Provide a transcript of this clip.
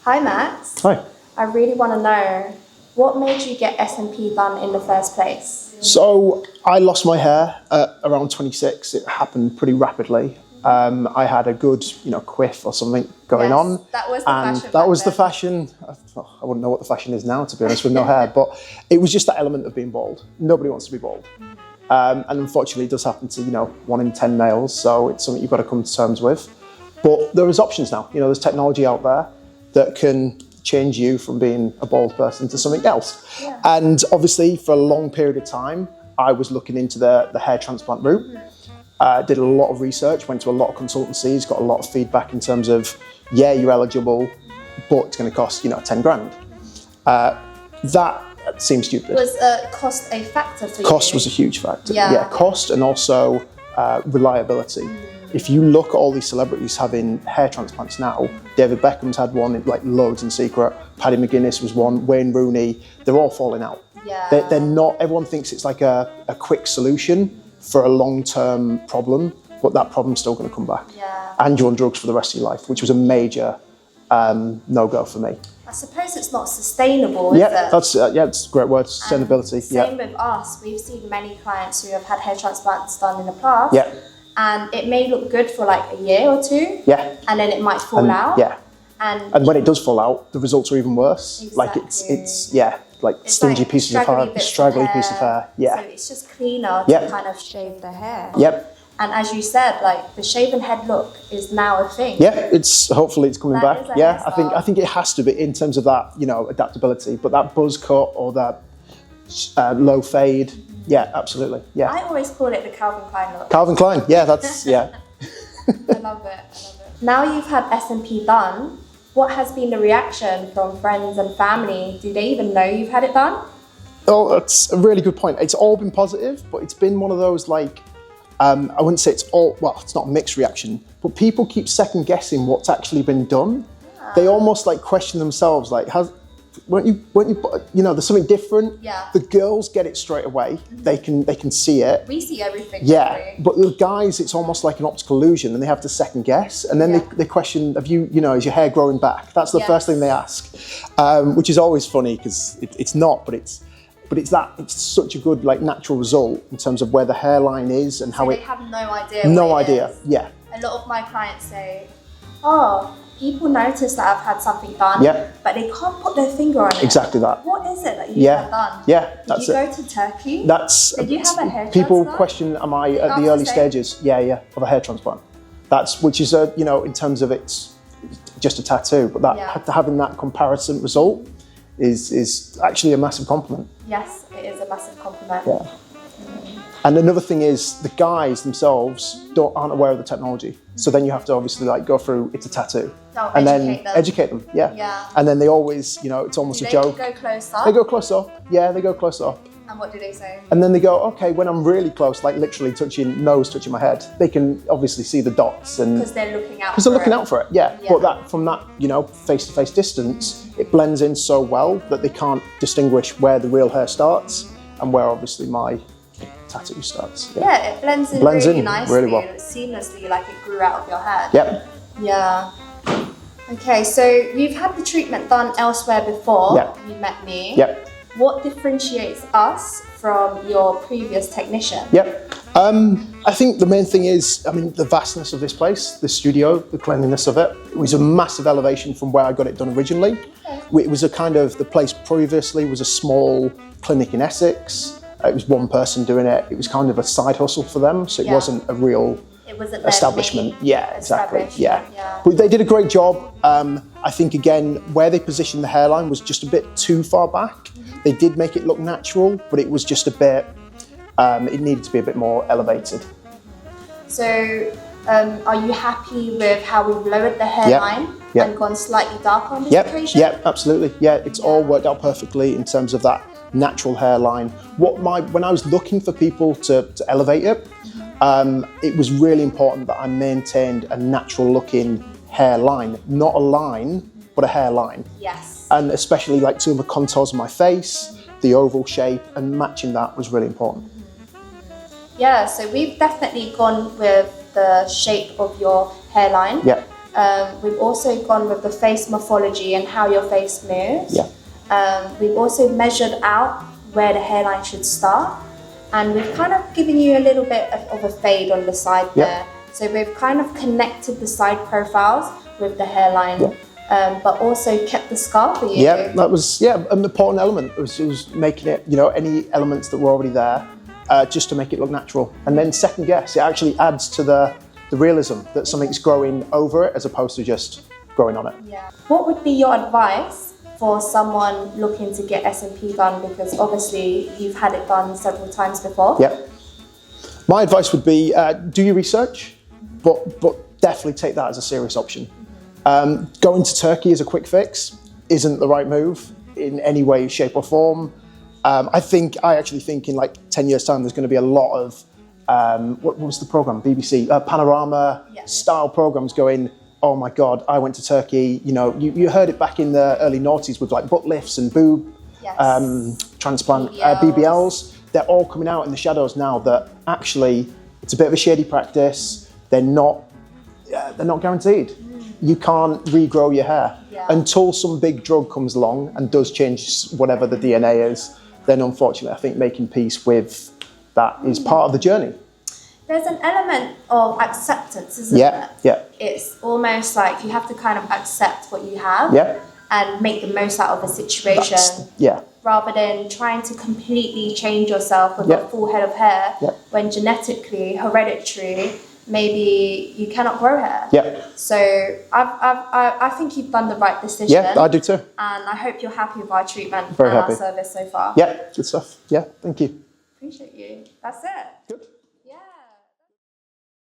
Hi Max. Hi. I really want to know, what made you get SMP done in the first place? So I lost my hair at around 26. It happened pretty rapidly. I had a good, quiff or something going on. That was the fashion. That was the fashion. I wouldn't know what the fashion is now, to be honest, with no hair. But it was just that element of being bald. Nobody wants to be bald. And unfortunately, it does happen to 1 in 10 males. So it's something you've got to come to terms with. But there is options now. There's technology out there that can change you from being a bald person to something else. Yeah. And obviously, for a long period of time, I was looking into the hair transplant route. Did a lot of research, went to a lot of consultancies, got a lot of feedback in terms of, yeah, you're eligible, but it's going to cost 10 grand. That seems stupid. Was cost a factor for you? Cost was a huge factor. Yeah. Cost and also reliability. If you look at all these celebrities having hair transplants now, David Beckham's had one, like loads in secret. Paddy McGuinness was one, Wayne Rooney, they're all falling out. Yeah. They're not, everyone thinks it's like a quick solution for a long-term problem, but that problem's still going to come back. Yeah. And you're on drugs for the rest of your life, which was a major no-go for me. I suppose it's not sustainable, is it? That's it's a great word, sustainability. Same with us. We've seen many clients who have had hair transplants done in the past. Yeah. And it may look good for like a year or two. Yeah. And then it might fall out. Yeah. And when it does fall out, the results are even worse. Exactly. Like it's stingy like pieces of hair, straggly piece of hair. Yeah. So it's just cleaner to kind of shave the hair. Yep. And as you said, like the shaven head look is now a thing. Yeah, hopefully it's coming back. Yeah, I think it has to be in terms of that, adaptability. But that buzz cut or that low fade, yeah, absolutely. Yeah. I always call it the Calvin Klein look. Calvin Klein, yeah, that's yeah. I love it. Now you've had SMP done, what has been the reaction from friends and family? Do they even know you've had it done? Oh, that's a really good point. It's all been positive, but it's been one of those I wouldn't say it's not a mixed reaction, but people keep second guessing what's actually been done. They almost question themselves, weren't you, there's something different. Yeah. The girls get it straight away. They can see it. We see everything. Yeah, but the guys, it's almost like an optical illusion, and they have to second guess, and then they question, is your hair growing back? That's the first thing they ask, which is always funny because it's not, but it's such a good natural result in terms of where the hairline is and how they have no idea. No idea. Yeah. A lot of my clients say, "Oh, people notice that I've had something done, but they can't put their finger on it." Exactly that. What is it that you have done? Yeah, that's it. Did you go to Turkey? Did you have a hair transplant? People question, am I at the early stages? Yeah, of a hair transplant. Which is in terms of it's just a tattoo, but having that comparison result is actually a massive compliment. Yes, it is a massive compliment. Yeah. And another thing is the guys themselves aren't aware of the technology. So then you have to obviously go through, it's a tattoo. And educate them. Yeah. And then they always, it's almost a joke. They go close up? They go close up. Yeah, they go close up. And what do they say? And then they go, okay, when I'm really close, literally touching my head, they can obviously see the dots. Because they're looking out for it. Because they're looking out for it, yeah. But from that, face-to-face distance, it blends in so well that they can't distinguish where the real hair starts and where obviously my tattoo starts. Yeah, it blends in really nicely, really well. Seamlessly, like it grew out of your head. Yep. Yeah. Okay, so you've had the treatment done elsewhere before. You met me. Yep. What differentiates us from your previous technician? Yep. I think the main thing is, the vastness of this place, the studio, the cleanliness of it. It was a massive elevation from where I got it done originally. Okay. It was the place previously was a small clinic in Essex. It was one person doing it. It was kind of a side hustle for them, so it wasn't a real establishment. Yeah, exactly. Yeah. But they did a great job. I think again, where they positioned the hairline was just a bit too far back. They did make it look natural, but it was just a bit, it needed to be a bit more elevated. So, are you happy with how we've lowered the hairline and gone slightly darker on this occasion? Yeah, absolutely. Yeah, it's all worked out perfectly in terms of that natural hairline. When I was looking for people to elevate it, it was really important that I maintained a natural looking hairline, not a line, but a hairline. Yes. And especially some of the contours of my face, the oval shape, and matching that was really important. Yeah, so we've definitely gone with the shape of your hairline. Yeah. We've also gone with the face morphology and how your face moves. We've also measured out where the hairline should start, and we've kind of given you a little bit of a fade on the side there. So we've kind of connected the side profiles with the hairline, but also kept the scalp for you. Yeah, that was an important element. It was making it, you know, any elements that were already there, just to make it look natural. And then second guess, it actually adds to the realism that something's growing over it as opposed to just growing on it. Yeah. What would be your advice for someone looking to get S&P done? Because obviously you've had it done several times before. Yeah. My advice would be do your research, but definitely take that as a serious option. Going to Turkey as a quick fix isn't the right move in any way, shape or form. I actually think in like 10 years time there's going to be a lot of what was the program? BBC Panorama style programs going, oh my God, I went to Turkey. You know, you heard it back in the early noughties with like butt lifts and boob transplant, BBLs. They're all coming out in the shadows now that actually it's a bit of a shady practice. They're not guaranteed. You can't regrow your hair until some big drug comes along and does change whatever the DNA is. Then unfortunately, I think making peace with that is part of the journey. There's an element of acceptance, isn't there? Yeah. It's almost like you have to kind of accept what you have and make the most out of a situation. Rather than trying to completely change yourself with a full head of hair when genetically, hereditary, maybe you cannot grow hair. So I think you've done the right decision. Yeah, I do too. And I hope you're happy with our treatment Very and happy. our service so far. Yeah, good stuff. Yeah, thank you. Appreciate you. That's it. Good.